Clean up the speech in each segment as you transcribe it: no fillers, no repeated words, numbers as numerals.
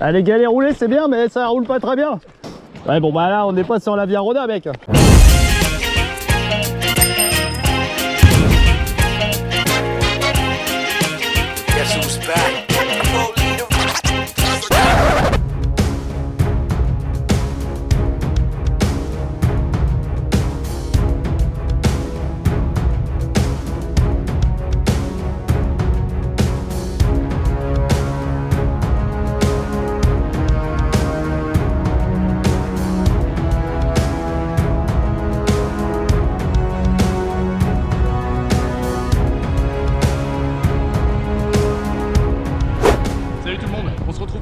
Ah, les galets roulés c'est bien, mais ça roule pas très bien. Ouais, bon bah là on n'est pas sur la Via-Rona, mec. Guess who's back?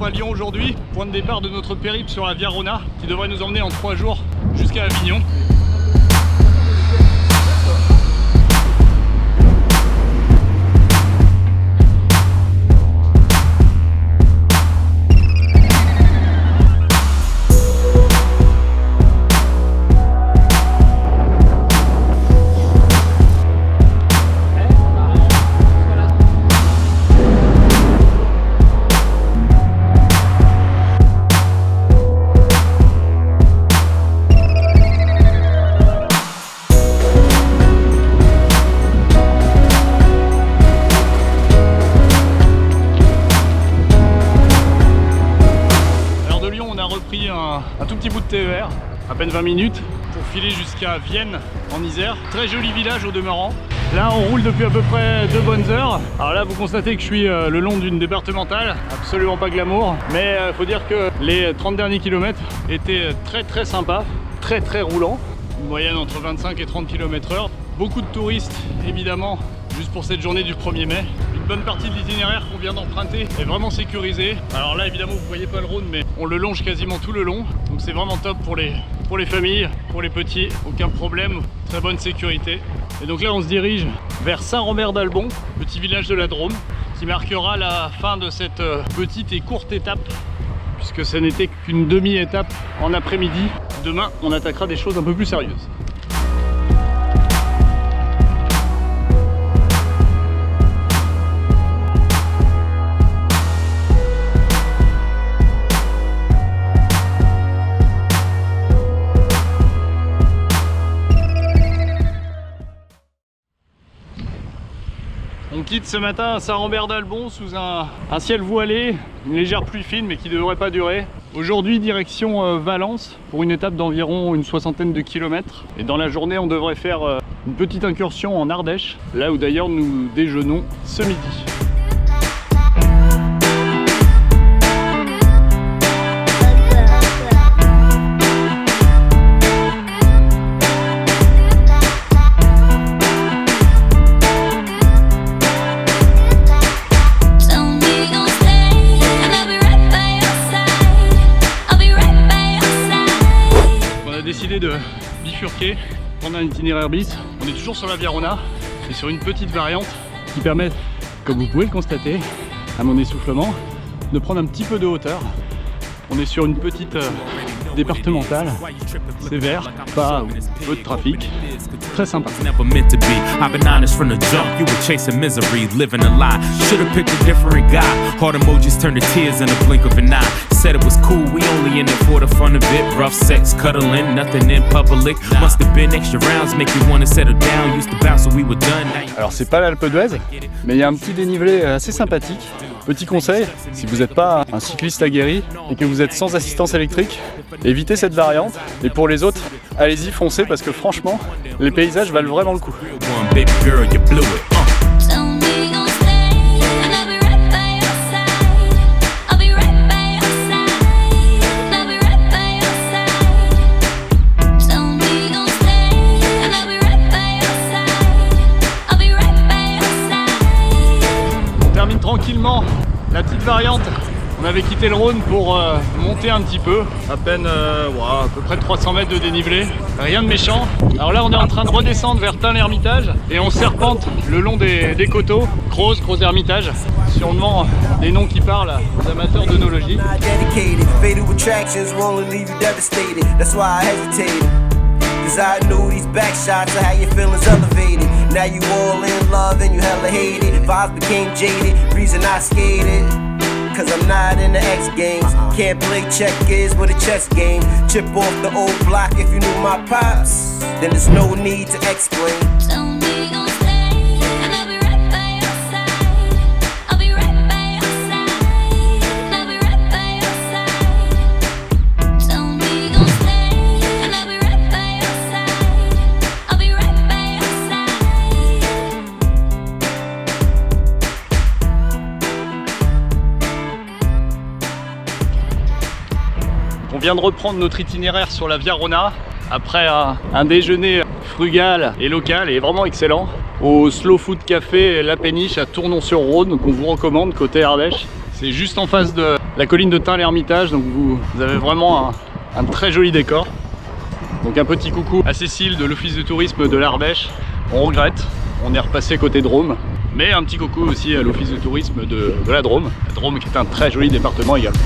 À Lyon aujourd'hui, point de départ de notre périple sur la Via-Rona qui devrait nous emmener en 3 jours jusqu'à Avignon. Un tout petit bout de TER, à peine 20 minutes, pour filer jusqu'à Vienne en Isère. Très joli village au demeurant. Là on roule depuis à peu près 2 bonnes heures. Alors là vous constatez que je suis le long d'une départementale, absolument pas glamour, mais faut dire que les 30 derniers kilomètres étaient très sympas, très roulants. Une moyenne entre 25 et 30 km/h. Beaucoup de touristes évidemment, juste pour cette journée du 1er mai. Une bonne partie de l'itinéraire qu'on vient d'emprunter est vraiment sécurisée. Alors là évidemment vous voyez pas le Rhône, mais on le longe quasiment tout le long. Donc c'est vraiment top pour les familles, pour les petits, aucun problème, très bonne sécurité. Et donc là on se dirige vers Saint-Rambert-d'Albon, petit village de la Drôme, qui marquera la fin de cette petite et courte étape, puisque ce n'était qu'une demi-étape en après-midi. Demain on attaquera des choses un peu plus sérieuses. On quitte ce matin Saint-Rambert-d'Albon sous un ciel voilé, une légère pluie fine mais qui ne devrait pas durer. Aujourd'hui direction Valence pour une étape d'environ une 60aine de kilomètres. Et dans la journée on devrait faire une petite incursion en Ardèche, là où d'ailleurs nous déjeunons ce midi. De bifurquer, prendre un itinéraire bis. On est toujours sur la Via-Rona et sur une petite variante qui permet, comme vous pouvez le constater à mon essoufflement, de prendre un petit peu de hauteur. On est sur une petite départementale, c'est vert, pas peu de trafic, très sympa. Said it was cool, we only in it for the fun of it. Rough sex, cuddling, nothing in public. Must have been extra rounds, make you wanna settle down. Used to bounce when we were done. Alors c'est pas l'Alpe d'Huez, mais il y a un petit dénivelé assez sympathique. Petit conseil, si vous n'êtes pas un cycliste aguerri et que vous êtes sans assistance électrique, évitez cette variante. Et pour les autres, allez-y, foncez parce que franchement, les paysages valent vraiment le coup. Tranquillement la petite variante. On avait quitté le Rhône pour monter un petit peu, à peine à peu près 300 mètres de dénivelé, rien de méchant. Alors là on est en train de redescendre vers Tain-l'Hermitage et on serpente le long des coteaux. Croz Hermitage, sûrement des noms qui parlent aux amateurs d'œnologie. Cause I knew these back shots of how your feelings elevated. Now you all in love and you hella hate it. Vibes became jaded, reason I skated. cause I'm not in the X games. Can't play checkers with a chess game. Chip off the old block if you knew my pops. Then there's no need to explain. Tell me gon' stay, and I'll be right by your side. I'll be right by your side. I'll be right by your side. Tell me gon' stay, and I'll be right by your side. I'll be right by your side. On vient de reprendre notre itinéraire sur la Via Rona après un déjeuner frugal et local et vraiment excellent au Slow Food Café La Péniche à Tournon-sur-Rhône qu'on vous recommande côté Ardèche. C'est juste en face de la colline de Tain-l'Hermitage, donc vous avez vraiment un très joli décor. Donc un petit coucou à Cécile de l'Office de tourisme de l'Ardèche. On regrette, on est repassé côté Drôme, mais un petit coucou aussi à l'Office de tourisme de la Drôme. La Drôme qui est un très joli département également.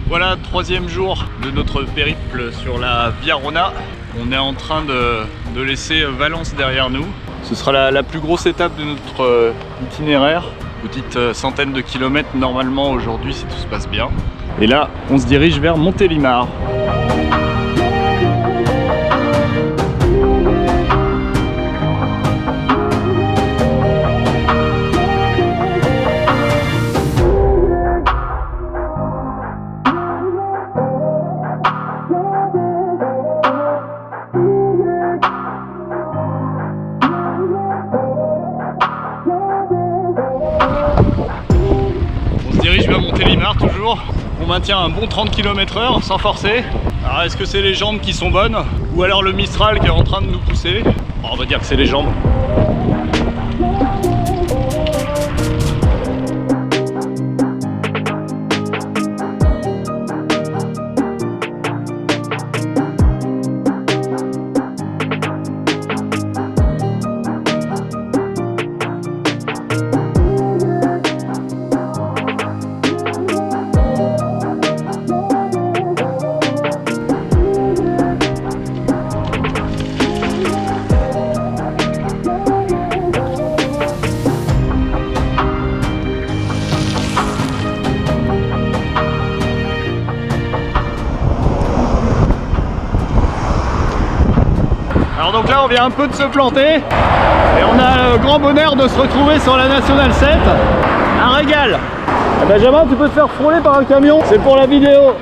Voilà, troisième jour de notre périple sur la Via Rona. On est en train de laisser Valence derrière nous. Ce sera la plus grosse étape de notre itinéraire. Petite centaine de kilomètres normalement aujourd'hui si tout se passe bien. Et là, on se dirige vers Montélimar. Vers Montélimar toujours. On maintient un bon 30 km/h sans forcer. Alors est-ce que c'est les jambes qui sont bonnes ou alors le Mistral qui est en train de nous pousser? On va dire que c'est les jambes. Alors donc là on vient un peu de se planter et on a le grand bonheur de se retrouver sur la Nationale 7. Un régal. Benjamin, tu peux te faire frôler par un camion, c'est pour la vidéo.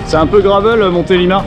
C'est un peu gravel Montélimar.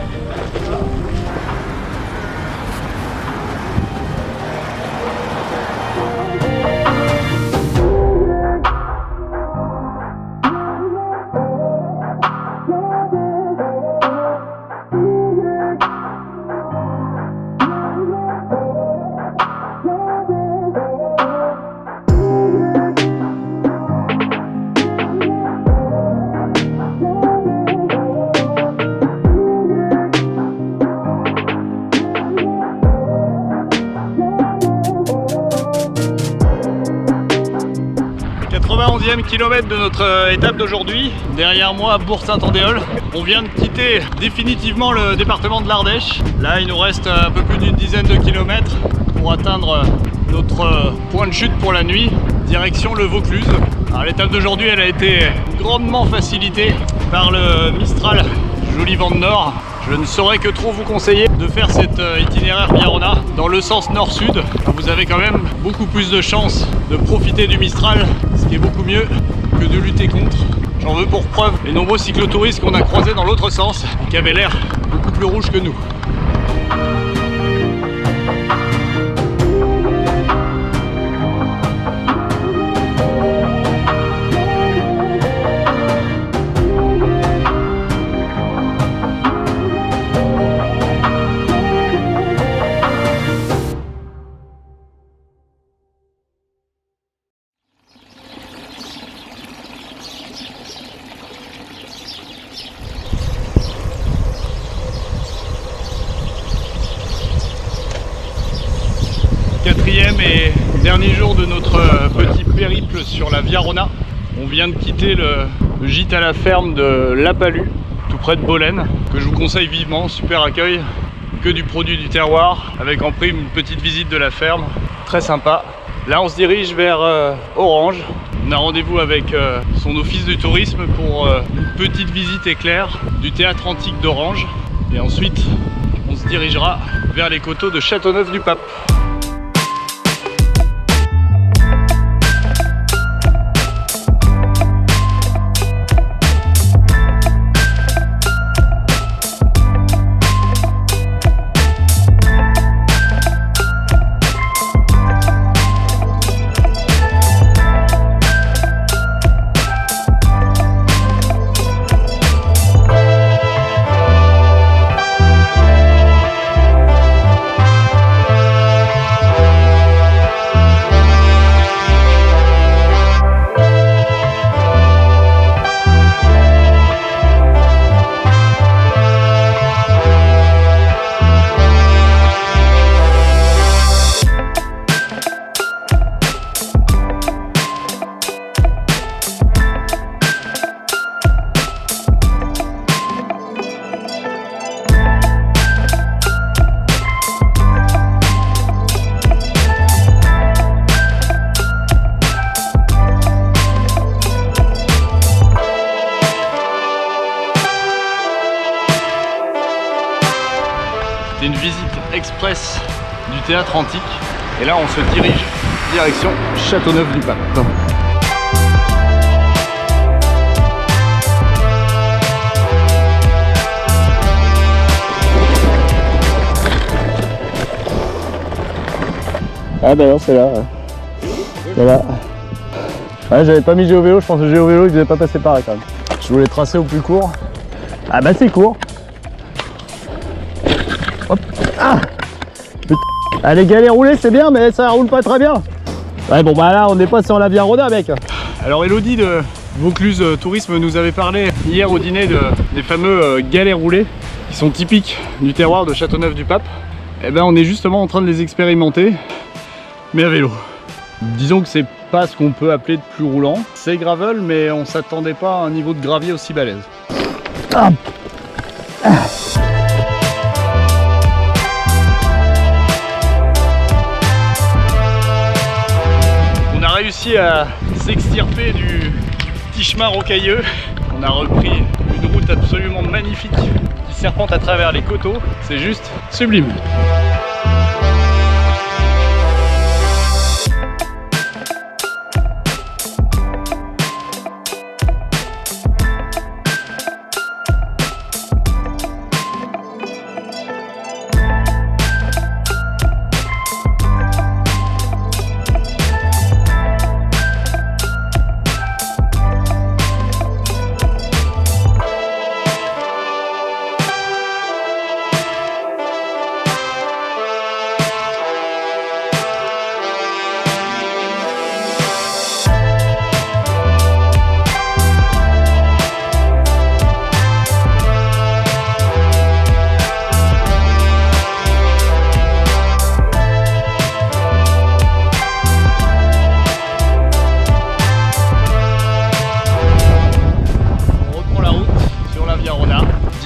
6e kilomètre de notre étape d'aujourd'hui. Derrière moi, Bourg-Saint-Andéol. On vient de quitter définitivement le département de l'Ardèche. Là, il nous reste un peu plus d'une dizaine de kilomètres pour atteindre notre point de chute pour la nuit, direction le Vaucluse. Alors l'étape d'aujourd'hui, elle a été grandement facilitée par le Mistral Joli Vent de Nord. Je ne saurais que trop vous conseiller de faire cet itinéraire Viarona dans le sens nord-sud. Vous avez quand même beaucoup plus de chances de profiter du Mistral, ce qui est beaucoup mieux que de lutter contre. J'en veux pour preuve les nombreux cyclotouristes qu'on a croisés dans l'autre sens et qui avaient l'air beaucoup plus rouges que nous. Quatrième et dernier jour de notre petit périple sur la Viarona. On vient de quitter le gîte à la ferme de La Palue, tout près de Bolène, que je vous conseille vivement, super accueil, que du produit du terroir, avec en prime une petite visite de la ferme, très sympa. Là on se dirige vers Orange, on a rendez-vous avec son office du tourisme pour une petite visite éclair du théâtre antique d'Orange, et ensuite on se dirigera vers les coteaux de Châteauneuf-du-Pape. C'est une visite express du théâtre antique. Et là, on se dirige direction Châteauneuf-du-Pape. Ah d'ailleurs c'est là. C'est là. Ouais, j'avais pas mis GeoVélo, je pense que GeoVélo il devait pas passer par là quand même. Je voulais tracer au plus court. Ah bah c'est court. Hop. Ah putain. Ah, les galets roulés c'est bien mais ça roule pas très bien. Ouais bon bah là on n'est pas sur la Viarona mec. Alors Elodie de Vaucluse Tourisme nous avait parlé hier au dîner des fameux galets roulés qui sont typiques du terroir de Châteauneuf-du-Pape. Et ben on est justement en train de les expérimenter mais à vélo. Disons que c'est pas ce qu'on peut appeler de plus roulant. C'est gravel mais on s'attendait pas à un niveau de gravier aussi balèze. Ah. Ah. On a réussi à s'extirper du petit chemin rocailleux. On a repris une route absolument magnifique qui serpente à travers les coteaux. C'est juste sublime.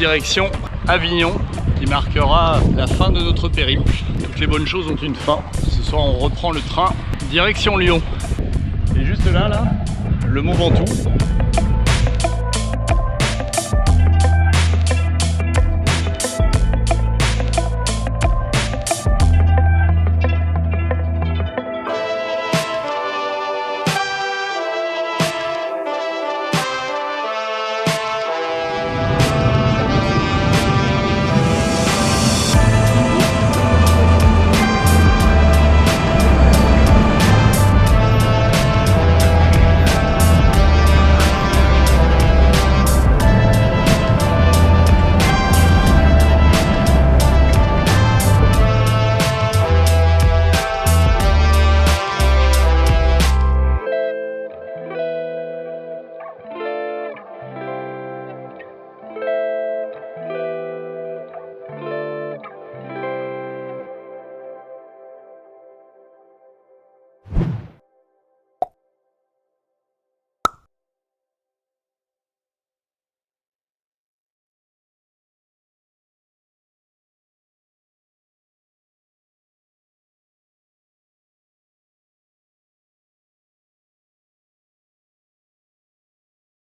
direction Avignon, qui marquera la fin de notre périple. Toutes les bonnes choses ont une fin. Ce soir, on reprend le train direction Lyon. Et juste là, le Mont Ventoux.